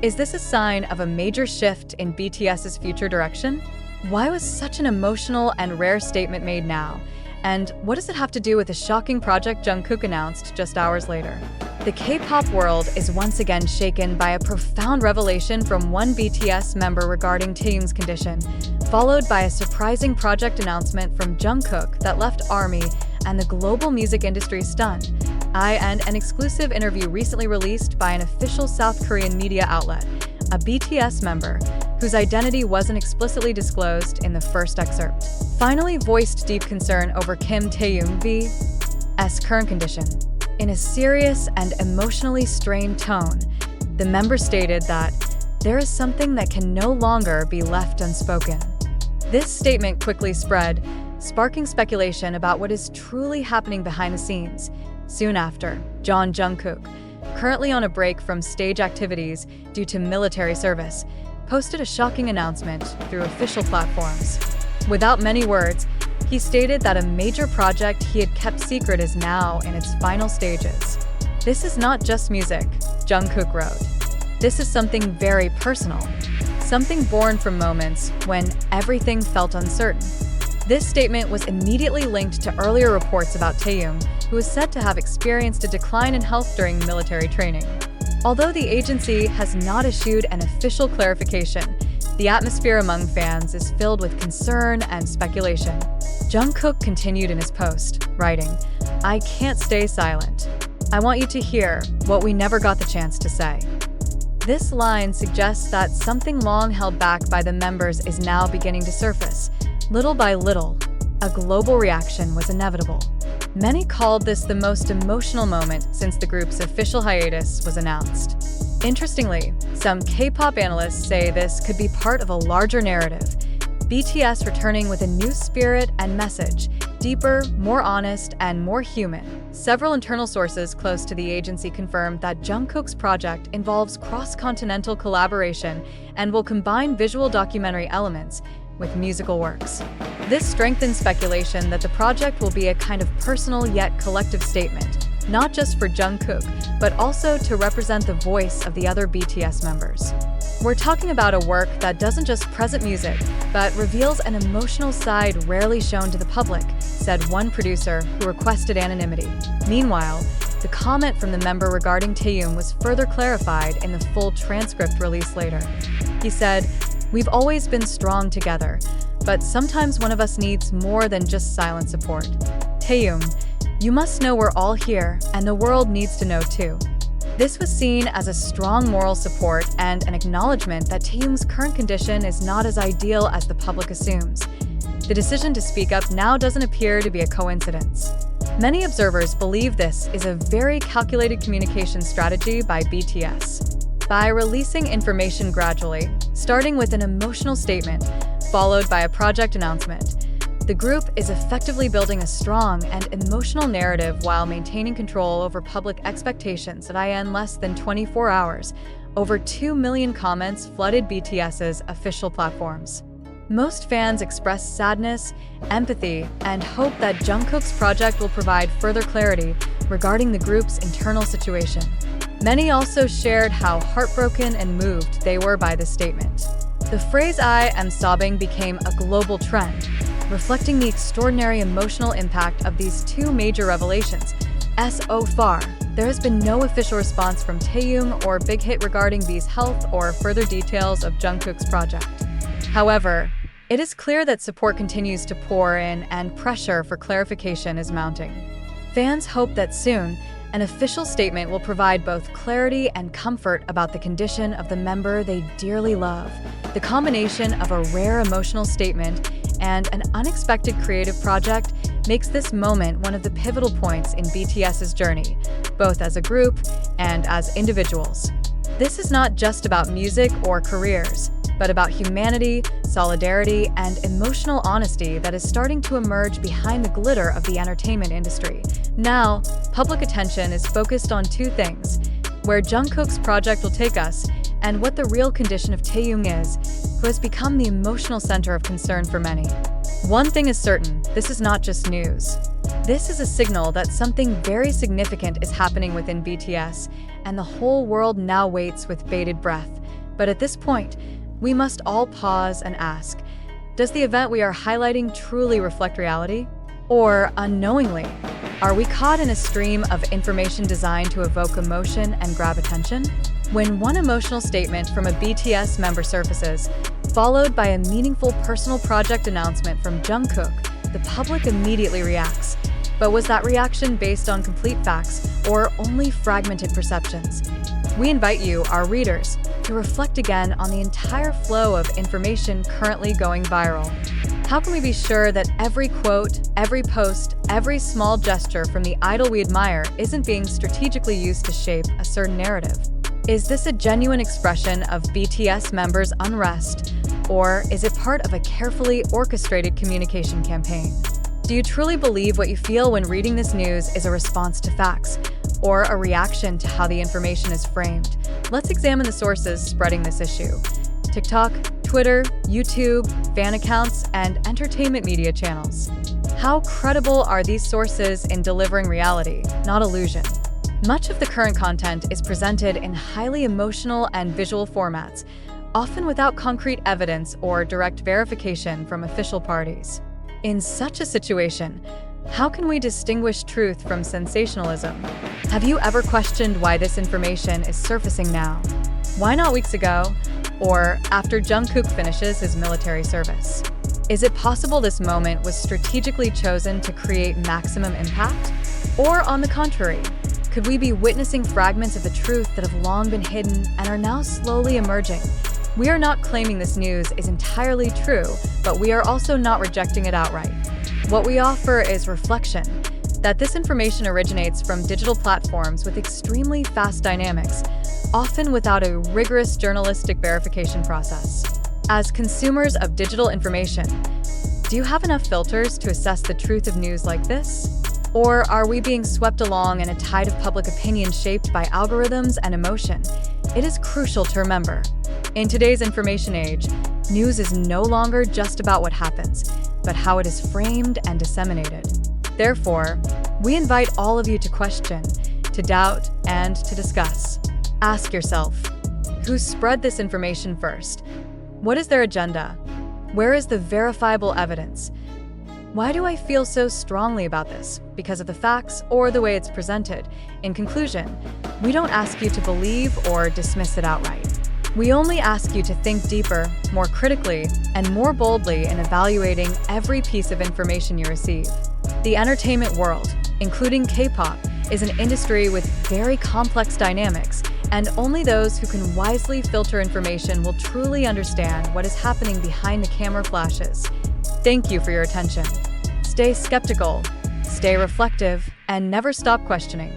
Is this a sign of a major shift in BTS's future direction? Why was such an emotional and rare statement made now? And what does it have to do with the shocking project Jungkook announced just hours later? The K-pop world is once again shaken by a profound revelation from one BTS member regarding Taehyung's condition, followed by a surprising project announcement from Jungkook that left ARMY and the global music industry stunned. And an exclusive interview recently released by an official South Korean media outlet, a BTS member, whose identity wasn't explicitly disclosed in the first excerpt, finally voiced deep concern over Kim Taehyung-v's current condition. In a serious and emotionally strained tone, the member stated that there is something that can no longer be left unspoken. This statement quickly spread, sparking speculation about what is truly happening behind the scenes. Soon after, Jungkook, currently on a break from stage activities due to military service, posted a shocking announcement through official platforms. Without many words, he stated that a major project he had kept secret is now in its final stages. "This is not just music," Jungkook wrote. "This is something very personal, something born from moments when everything felt uncertain." This statement was immediately linked to earlier reports about Taehyung, who was said to have experienced a decline in health during military training. Although the agency has not issued an official clarification, the atmosphere among fans is filled with concern and speculation. Jungkook continued in his post, writing, "I can't stay silent. I want you to hear what we never got the chance to say." This line suggests that something long held back by the members is now beginning to surface. Little by little, a global reaction was inevitable. Many called this the most emotional moment since the group's official hiatus was announced. Interestingly, some K-pop analysts say this could be part of a larger narrative, BTS returning with a new spirit and message, deeper, more honest, and more human. Several internal sources close to the agency confirmed that Jungkook's project involves cross-continental collaboration and will combine visual documentary elements with musical works. This strengthens speculation that the project will be a kind of personal yet collective statement, not just for Jungkook, but also to represent the voice of the other BTS members. "We're talking about a work that doesn't just present music, but reveals an emotional side rarely shown to the public," said one producer who requested anonymity. Meanwhile, the comment from the member regarding Taehyung was further clarified in the full transcript released later. He said, "We've always been strong together, but sometimes one of us needs more than just silent support. Taehyung, you must know we're all here, and the world needs to know too." This was seen as a strong moral support and an acknowledgement that Taehyung's current condition is not as ideal as the public assumes. The decision to speak up now doesn't appear to be a coincidence. Many observers believe this is a very calculated communication strategy by BTS. By releasing information gradually, starting with an emotional statement, followed by a project announcement, the group is effectively building a strong and emotional narrative while maintaining control over public expectations. In less than 24 hours, over 2 million comments flooded BTS's official platforms. Most fans expressed sadness, empathy, and hope that Jungkook's project will provide further clarity regarding the group's internal situation. Many also shared how heartbroken and moved they were by this statement. The phrase "I am sobbing" became a global trend, reflecting the extraordinary emotional impact of these two major revelations. So far, there has been no official response from Taehyung or bighit regarding V's health or further details of Jungkook's project. However, it is clear that support continues to pour in and pressure for clarification is mounting. Fans hope that soon, an official statement will provide both clarity and comfort about the condition of the member they dearly love. The combination of a rare emotional statement and an unexpected creative project makes this moment one of the pivotal points in BTS's journey, both as a group and as individuals. This is not just about music or careers, but about humanity, solidarity, and emotional honesty that is starting to emerge behind the glitter of the entertainment industry. Now, public attention is focused on two things: where Jungkook's project will take us, and what the real condition of Taehyung is, who has become the emotional center of concern for many. One thing is certain, this is not just news. This is a signal that something very significant is happening within BTS, and the whole world now waits with bated breath. But at this point, we must all pause and ask, does the event we are highlighting truly reflect reality? Or, unknowingly, are we caught in a stream of information designed to evoke emotion and grab attention? When one emotional statement from a BTS member surfaces, followed by a meaningful personal project announcement from Jungkook, the public immediately reacts. But was that reaction based on complete facts or only fragmented perceptions? We invite you, our readers, to reflect again on the entire flow of information currently going viral. How can we be sure that every quote, every post, every small gesture from the idol we admire isn't being strategically used to shape a certain narrative? Is this a genuine expression of BTS members' unrest, or is it part of a carefully orchestrated communication campaign? Do you truly believe what you feel when reading this news is a response to facts, or a reaction to how the information is framed? Let's examine the sources spreading this issue. TikTok, Twitter, YouTube, fan accounts, and entertainment media channels. How credible are these sources in delivering reality, not illusion? Much of the current content is presented in highly emotional and visual formats, often without concrete evidence or direct verification from official parties. In such a situation, how can we distinguish truth from sensationalism? Have you ever questioned why this information is surfacing now? Why not weeks ago? Or after Jungkook finishes his military service? Is it possible this moment was strategically chosen to create maximum impact? Or on the contrary, could we be witnessing fragments of the truth that have long been hidden and are now slowly emerging? We are not claiming this news is entirely true, but we are also not rejecting it outright. What we offer is reflection, that this information originates from digital platforms with extremely fast dynamics, often without a rigorous journalistic verification process. As consumers of digital information, do you have enough filters to assess the truth of news like this? Or are we being swept along in a tide of public opinion shaped by algorithms and emotion? It is crucial to remember, in today's information age, news is no longer just about what happens, but how it is framed and disseminated. Therefore, we invite all of you to question, to doubt, and to discuss. Ask yourself, who spread this information first? What is their agenda? Where is the verifiable evidence? Why do I feel so strongly about this? Because of the facts or the way it's presented? In conclusion, we don't ask you to believe or dismiss it outright. We only ask you to think deeper, more critically, and more boldly in evaluating every piece of information you receive. The entertainment world, including K-pop, is an industry with very complex dynamics, and only those who can wisely filter information will truly understand what is happening behind the camera flashes. Thank you for your attention. Stay skeptical, stay reflective, and never stop questioning.